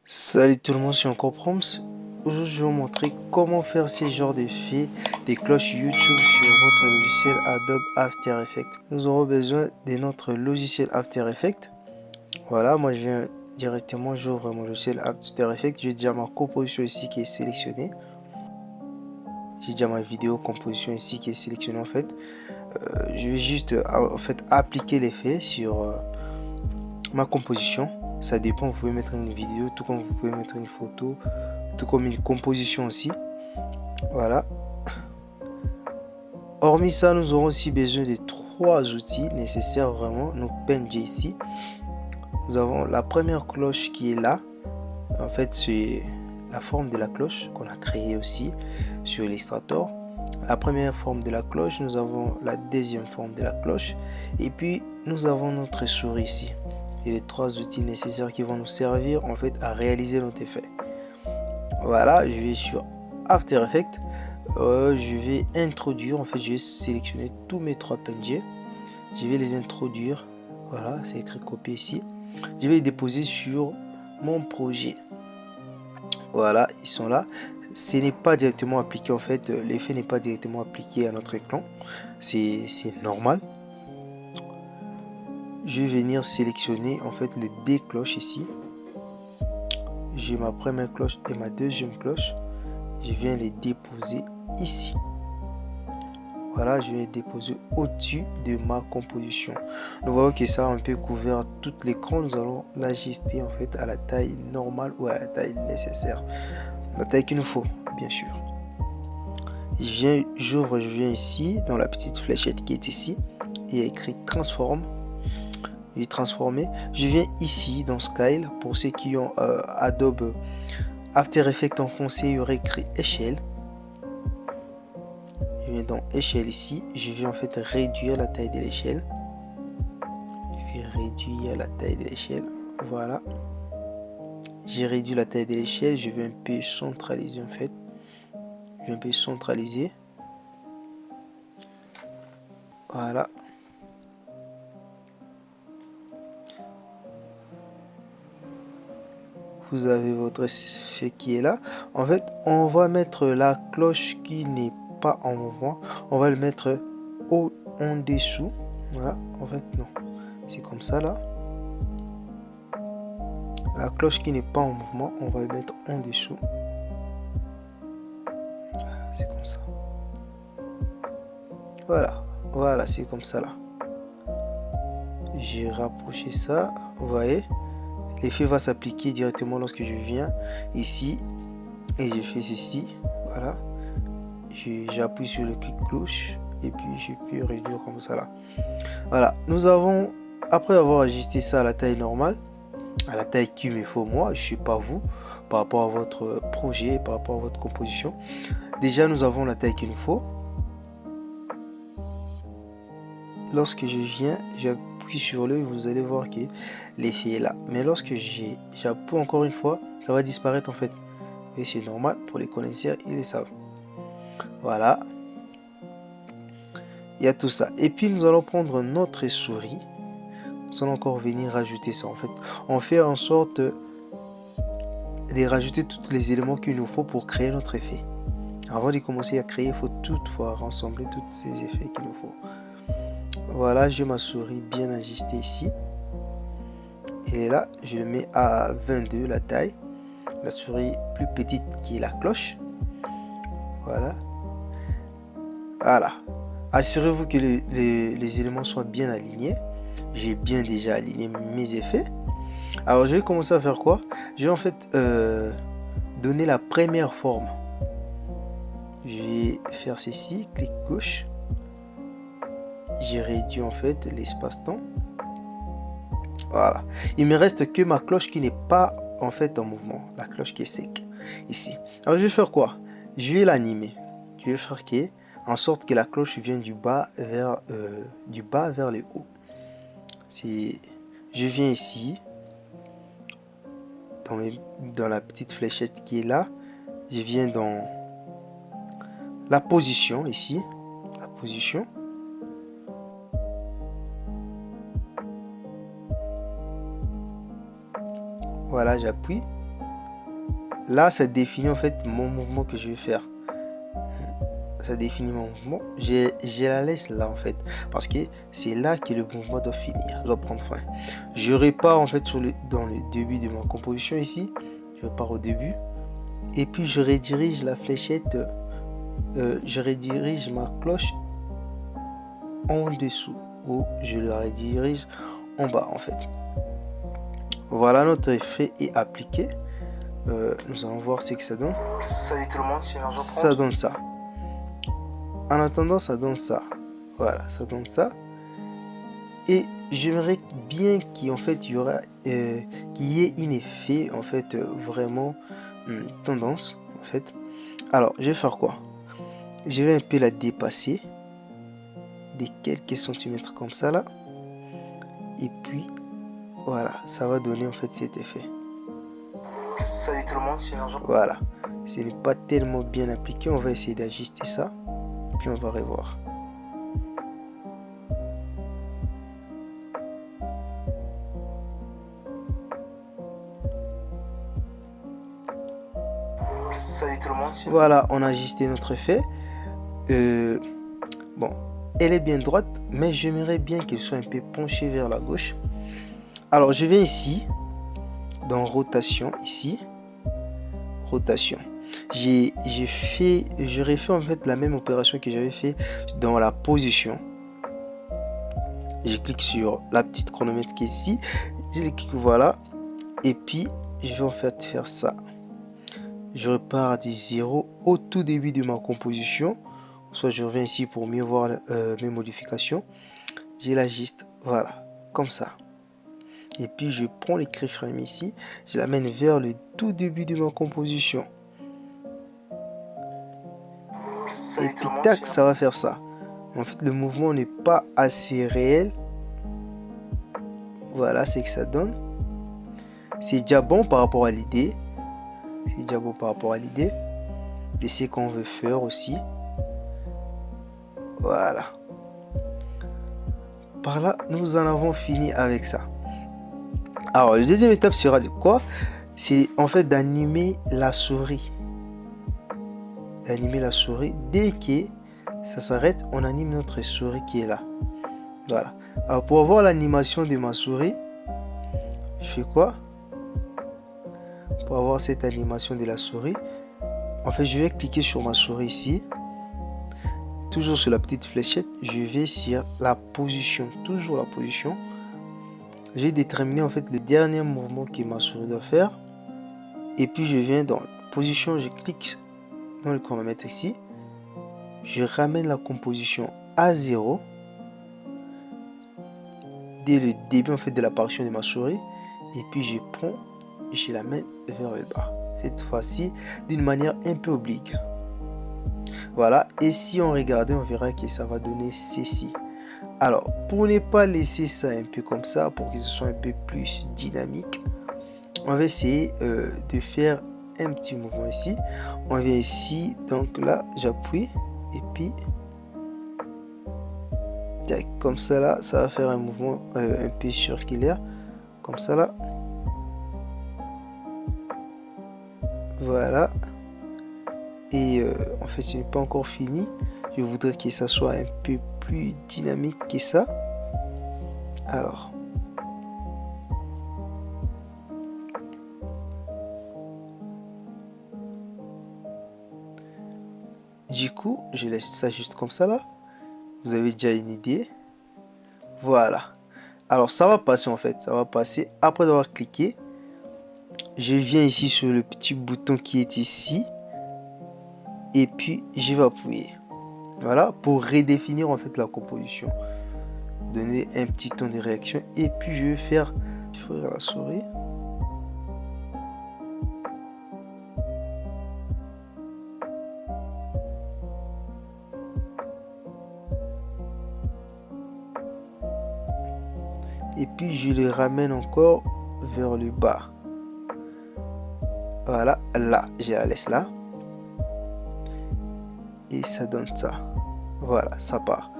Salut tout le monde, je suis encore Proms. Aujourd'hui, je vais vous montrer comment faire ces genres d'effets des cloches YouTube sur votre logiciel Adobe After Effects. Nous aurons besoin de notre logiciel After Effects. Voilà, moi je viens directement, j'ouvre mon logiciel After Effects. J'ai déjà ma composition ici qui est sélectionnée. J'ai déjà ma vidéo composition ici qui est sélectionnée en fait. Je vais juste appliquer l'effet sur ma composition. Ça dépend, vous pouvez mettre une vidéo, tout comme vous pouvez mettre une photo, tout comme une composition aussi. Voilà. Hormis ça, nous aurons aussi besoin de trois outils nécessaires vraiment. Nos PNG ici. Nous avons la première cloche qui est là. En fait, c'est la forme de la cloche qu'on a créée aussi sur Illustrator. La première forme de la cloche, nous avons la deuxième forme de la cloche. Et puis, nous avons notre souris ici. Et les trois outils nécessaires qui vont nous servir en fait à réaliser notre effet. Voilà, je vais sur After Effects. Je vais introduire, en fait, je vais sélectionner tous mes trois PNG. Je vais les introduire. Voilà, c'est écrit copier ici. Je vais les déposer sur mon projet. Voilà, ils sont là. Ce n'est pas directement appliqué, en fait, l'effet n'est pas directement appliqué à notre écran. C'est normal. Je vais venir sélectionner, en fait, les deux cloches ici. J'ai ma première cloche et ma deuxième cloche. Je viens les déposer ici. Voilà, je vais les déposer au-dessus de ma composition. Nous voyons que ça a un peu couvert tout l'écran. Nous allons l'ajuster en fait à la taille normale ou à la taille nécessaire. La taille qu'il nous faut, bien sûr. Je viens ici dans la petite fléchette qui est ici. Il y a écrit transform. Je vais transformer. Je viens ici dans Scale. Pour ceux qui ont Adobe After Effects en français, il y aurait écrit échelle. Je viens dans échelle ici. Je vais en fait réduire la taille de l'échelle. Je vais réduire la taille de l'échelle. Voilà. J'ai réduit la taille de l'échelle. Je vais un peu centraliser en fait. Je vais un peu centraliser. Voilà. Vous avez votre effet qui est là. En fait, on va mettre la cloche qui n'est pas en mouvement. On va le mettre en dessous. Voilà. En fait, non. C'est comme ça là. La cloche qui n'est pas en mouvement, on va le mettre en dessous. C'est comme ça. Voilà, c'est comme ça là. J'ai rapproché ça, vous voyez. L'effet va s'appliquer directement lorsque je viens ici et je fais ceci. Voilà. J'appuie sur le clic cloche et puis je peux réduire comme ça là. Voilà. Nous avons, après avoir ajusté ça à la taille normale, à la taille qu'il me faut moi, je ne sais pas vous, par rapport à votre projet, par rapport à votre composition. Déjà, nous avons la taille qu'il nous faut. Lorsque je viens, j'appuie sur le, vous allez voir que l'effet est là. Mais lorsque j'appuie encore une fois, ça va disparaître en fait. Et c'est normal pour les connaisseurs, ils le savent. Voilà. Il y a tout ça. Et puis nous allons prendre notre souris. Nous allons encore venir rajouter ça en fait. On fait en sorte de rajouter tous les éléments qu'il nous faut pour créer notre effet. Avant de commencer à créer, il faut toutefois rassembler tous ces effets qu'il nous faut. Voilà, j'ai ma souris bien ajustée ici. Et là, je le mets à 22 la taille. La souris plus petite qui est la cloche. Voilà. Voilà. Assurez-vous que les éléments soient bien alignés. J'ai bien déjà aligné mes effets. Alors, je vais commencer à faire quoi? Je vais en fait donner la première forme. Je vais faire ceci, clic gauche. J'ai réduit en fait l'espace-temps. Voilà. Il me reste que ma cloche qui n'est pas en fait en mouvement. La cloche qui est sec ici. Alors je vais faire quoi? Je vais l'animer. Je vais faire en sorte que la cloche vienne du bas vers le haut. Je viens ici dans la petite fléchette qui est là. Je viens dans la position ici. La position. Voilà, j'appuie. Là, ça définit en fait mon mouvement que je vais faire. Ça définit mon mouvement. Je la laisse là en fait. Parce que c'est là que le mouvement doit finir. Doit prendre fin. Je repars en fait dans le début de ma composition ici. Je repars au début. Et puis je redirige la fléchette. Je redirige ma cloche en dessous. Ou je la redirige en bas en fait. Voilà, notre effet est appliqué. Nous allons voir ce que ça donne. Salut tout le monde, c'est Jean-Paul. Ça donne ça. En attendant, ça donne ça. Voilà, ça donne ça. Et j'aimerais bien qu'il y aura, qu'il y ait un effet en fait vraiment tendance en fait. Alors, je vais faire quoi? Je vais un peu la dépasser de quelques centimètres comme ça là. Et puis voilà, ça va donner en fait cet effet. Salut tout le monde, c'est Jean-Paul. Voilà, ce n'est pas tellement bien appliqué. On va essayer d'ajuster ça. Puis on va revoir. Salut tout le monde. Voilà, on a ajusté notre effet. Bon, elle est bien droite, mais j'aimerais bien qu'elle soit un peu penchée vers la gauche. Alors, je viens ici, dans rotation, ici, rotation. J'aurais fait en fait la même opération que j'avais fait dans la position. Je clique sur la petite chronomètre qui est ici. Je clique, voilà. Et puis, je vais en fait faire ça. Je repars des 0 au tout début de ma composition. Soit je reviens ici pour mieux voir mes modifications. Je l'ajuste, voilà, comme ça. Et puis, je prends les keyframes ici. Je l'amène vers le tout début de ma composition. Et puis tac, ça va faire ça. En fait, le mouvement n'est pas assez réel. Voilà, c'est que ça donne. C'est déjà bon par rapport à l'idée. C'est déjà bon par rapport à l'idée. Et c'est qu'on veut faire aussi. Voilà. Par là, nous en avons fini avec ça. Alors, la deuxième étape sera de quoi? C'est en fait d'animer la souris. D'animer la souris. Dès que ça s'arrête, on anime notre souris qui est là. Voilà. Alors, pour avoir l'animation de ma souris, je fais quoi? Pour avoir cette animation de la souris, en fait, je vais cliquer sur ma souris ici. Toujours sur la petite fléchette, je vais sur la position. Toujours la position. J'ai déterminé en fait le dernier mouvement que ma souris doit faire. Et puis, je viens dans la position, je clique dans le chronomètre ici. Je ramène la composition à 0 dès le début en fait de l'apparition de ma souris. Et puis je prends, je la mets vers le bas. Cette fois-ci d'une manière un peu oblique. Voilà. Et si on regarde, on verra que ça va donner ceci. Alors, pour ne pas laisser ça un peu comme ça, pour que ce soit un peu plus dynamique, on va essayer de faire un petit mouvement ici. On vient ici, donc là, j'appuie. Et puis, tac, comme ça là, ça va faire un mouvement un peu circulaire. Comme ça là. Voilà. Et en fait, ce n'est pas encore fini. Je voudrais que ça soit un peu plus dynamique que ça. Alors. Du coup, je laisse ça juste comme ça là. Vous avez déjà une idée. Voilà. Alors, ça va passer en fait. Ça va passer après avoir cliqué. Je viens ici sur le petit bouton qui est ici. Et puis, je vais appuyer. Voilà. Pour redéfinir en fait la composition. Donner un petit temps de réaction. Et puis, je vais faire la souris. Et puis je les ramène encore vers le bas. Voilà, là, je la laisse là. Et ça donne ça. Voilà, ça part.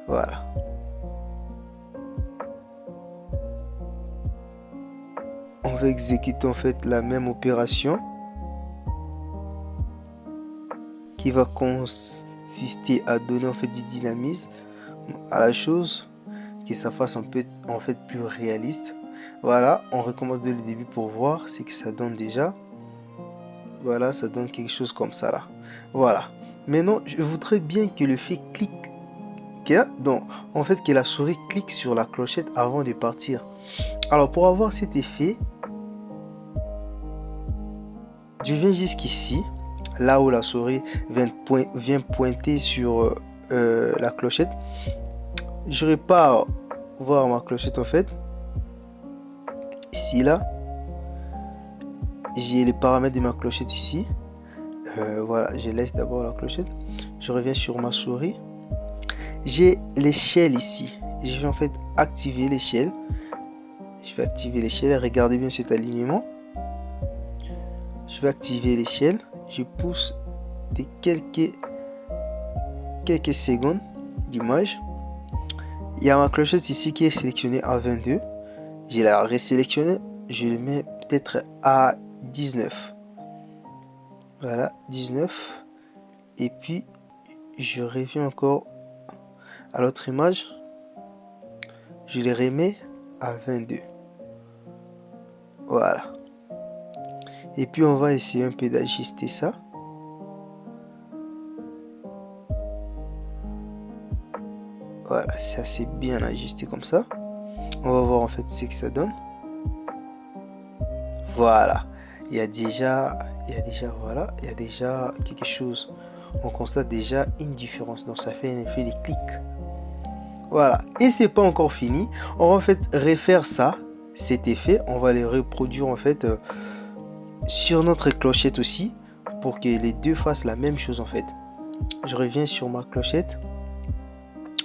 Voilà. va exécuter en fait la même opération qui va consister à donner en fait du dynamisme à la chose, que ça fasse un peu en fait plus réaliste. Voilà, on recommence dès le début pour voir ce que ça donne déjà. Voilà, ça donne quelque chose comme ça là. Voilà. Maintenant, je voudrais bien que le fait clique, donc en fait que la souris clique sur la clochette avant de partir. Alors pour avoir cet effet, je viens jusqu'ici, là où la souris vient pointer sur la clochette. Je repars voir ma clochette en fait. Ici là, j'ai les paramètres de ma clochette ici. Voilà, je laisse d'abord la clochette. Je reviens sur ma souris. J'ai l'échelle ici. Je vais en fait activer l'échelle. Je vais activer l'échelle. Regardez bien cet alignement. Je vais activer l'échelle. Je pousse de quelques secondes d'image. Il y a ma clochette ici qui est sélectionnée à 22. Je la resélectionne. Je le mets peut-être à 19. Voilà, 19. Et puis, je reviens encore à l'autre image. Je les remets à 22. Voilà. Et puis, on va essayer un peu d'ajuster ça. Voilà, c'est assez bien ajusté comme ça. On va voir en fait ce que ça donne. Voilà. Il y a déjà quelque chose. On constate déjà une différence. Donc ça fait un effet de clic. Voilà. Et c'est pas encore fini. On va en fait refaire ça, cet effet. On va le reproduire en fait sur notre clochette aussi, pour que les deux fassent la même chose en fait. Je reviens sur ma clochette.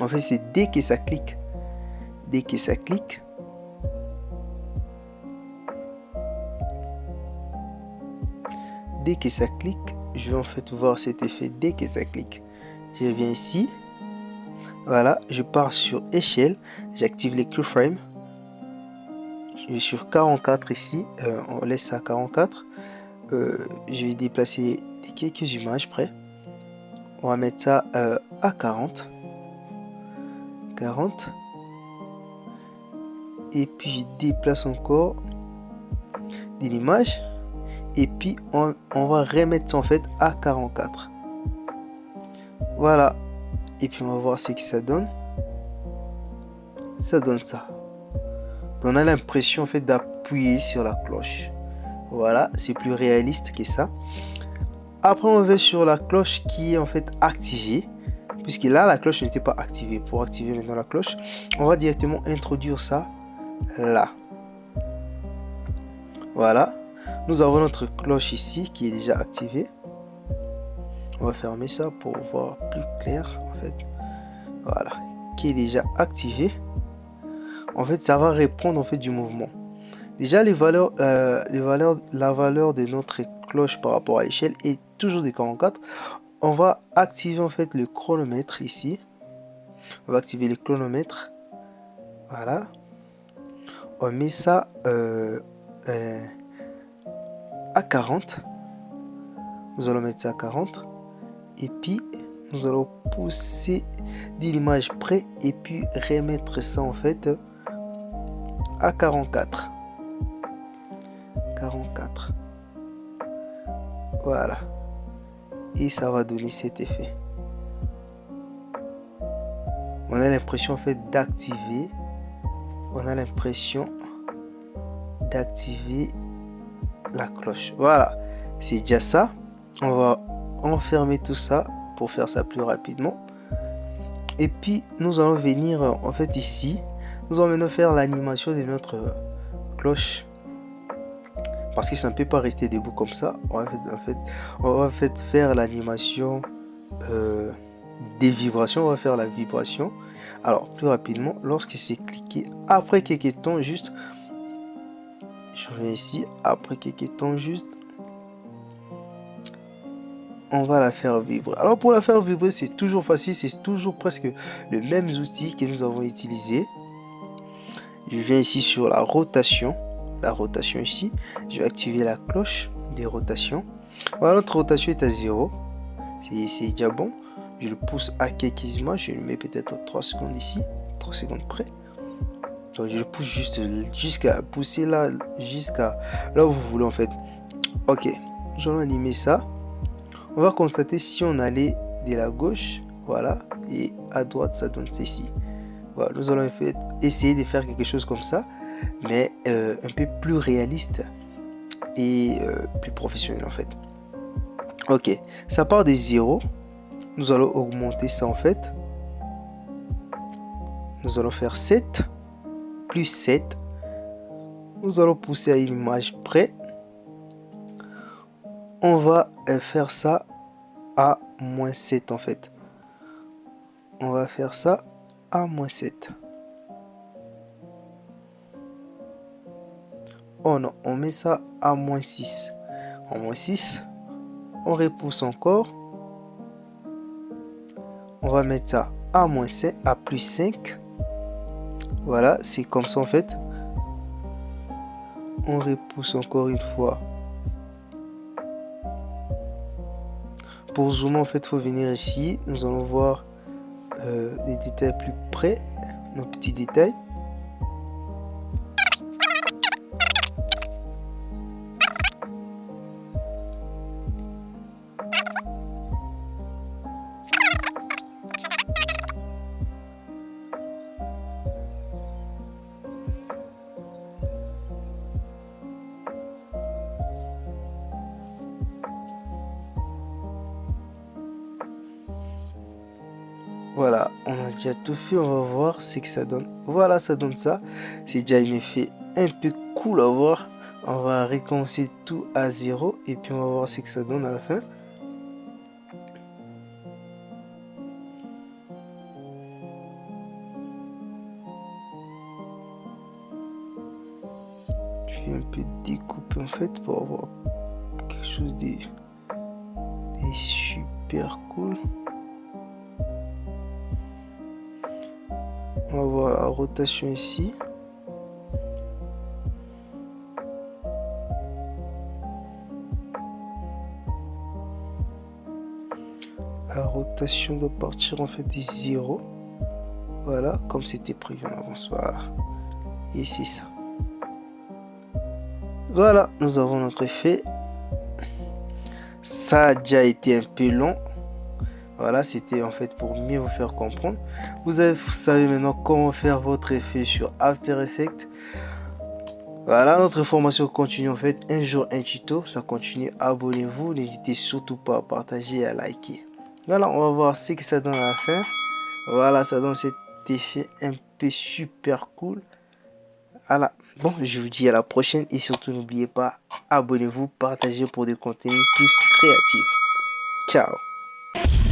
En fait, c'est dès que ça clique. Dès que ça clique. Dès que ça clique, je vais en fait voir cet effet dès que ça clique. Je viens ici. Voilà, je pars sur échelle. J'active les keyframes. Je vais sur 44 ici. On laisse ça à 44. Je vais déplacer quelques images près. On va mettre ça à 40. 40. Et puis je déplace encore de l'image. Et puis on va remettre ça en fait à 44. Voilà. Et puis on va voir ce que ça donne. Ça donne ça. On a l'impression en fait d'appuyer sur la cloche. Voilà, c'est plus réaliste que ça. Après on va sur la cloche qui est en fait activée. Puisque là la cloche n'était pas activée. Pour activer maintenant la cloche, on va directement introduire ça là. Voilà. Nous avons notre cloche ici qui est déjà activée. On va fermer ça pour voir plus clair en fait. Voilà, qui est déjà activée. En fait, ça va répondre en fait du mouvement. Déjà la valeur de notre cloche par rapport à l'échelle est toujours de 44. On va activer en fait le chronomètre ici. On va activer le chronomètre. Voilà. On met ça à 40. Nous allons mettre ça à 40. Et puis, nous allons pousser de l'image près et puis remettre ça en fait à 44. 44. Voilà. Et ça va donner cet effet. On a l'impression en fait d'activer. On a l'impression d'activer la cloche. Voilà. C'est déjà ça. On va enfermer tout ça pour faire ça plus rapidement. Et puis nous allons venir en fait ici. Nous allons maintenant faire l'animation de notre cloche. Parce que ça ne peut pas rester debout comme ça. On va faire l'animation des vibrations. On va faire la vibration. Alors plus rapidement, lorsque c'est cliqué, après quelques temps juste, je reviens ici, après quelques temps juste, on va la faire vibrer. Alors pour la faire vibrer, c'est toujours facile, c'est toujours presque le même outil que nous avons utilisé. Je viens ici sur la rotation la rotation ici. Je vais activer la cloche des rotations. Voilà, notre rotation est à 0. C'est déjà bon. Je le pousse à quelques mois. Je le mets peut-être 3 secondes ici. 3 secondes près. Donc je le pousse juste jusqu'à pousser là, jusqu'à là où vous voulez en fait. Ok, nous allons animer ça. On va constater si on allait de la gauche, voilà, et à droite ça donne ceci. Voilà, nous allons en fait essayer de faire quelque chose comme ça, mais un peu plus réaliste et plus professionnel en fait. Ok, ça part de 0. Nous allons augmenter ça en fait. Nous allons faire 7 plus 7. Nous allons pousser à une image près. On va faire ça à moins 7 en fait. On va faire ça à moins 7. Oh non, on met ça à moins 6. En moins 6, on repousse encore. On va mettre ça à moins 5, à plus 5. Voilà, c'est comme ça en fait. On repousse encore une fois. Pour zoomer en fait, il faut venir ici. Nous allons voir des détails plus près, nos petits détails. Voilà, on a déjà tout fait, on va voir ce que ça donne. Voilà, ça donne ça. C'est déjà un effet un peu cool à voir. On va recommencer tout à 0 et puis on va voir ce que ça donne à la fin. Je vais un peu découper en fait pour avoir quelque chose de super cool. On va voir la rotation ici. La rotation doit partir en fait des 0. Voilà, comme c'était prévu en avance. Voilà. Et c'est ça. Voilà, nous avons notre effet. Ça a déjà été un peu long. Voilà, c'était en fait pour mieux vous faire comprendre. Vous savez maintenant comment faire votre effet sur After Effects. Voilà, notre formation continue en fait. Un jour, un tuto. Ça continue. Abonnez-vous. N'hésitez surtout pas à partager et à liker. Voilà, on va voir ce que ça donne à la fin. Voilà, ça donne cet effet un peu super cool. Voilà. Bon, je vous dis à la prochaine. Et surtout, n'oubliez pas, abonnez-vous, partagez pour des contenus plus créatifs. Ciao.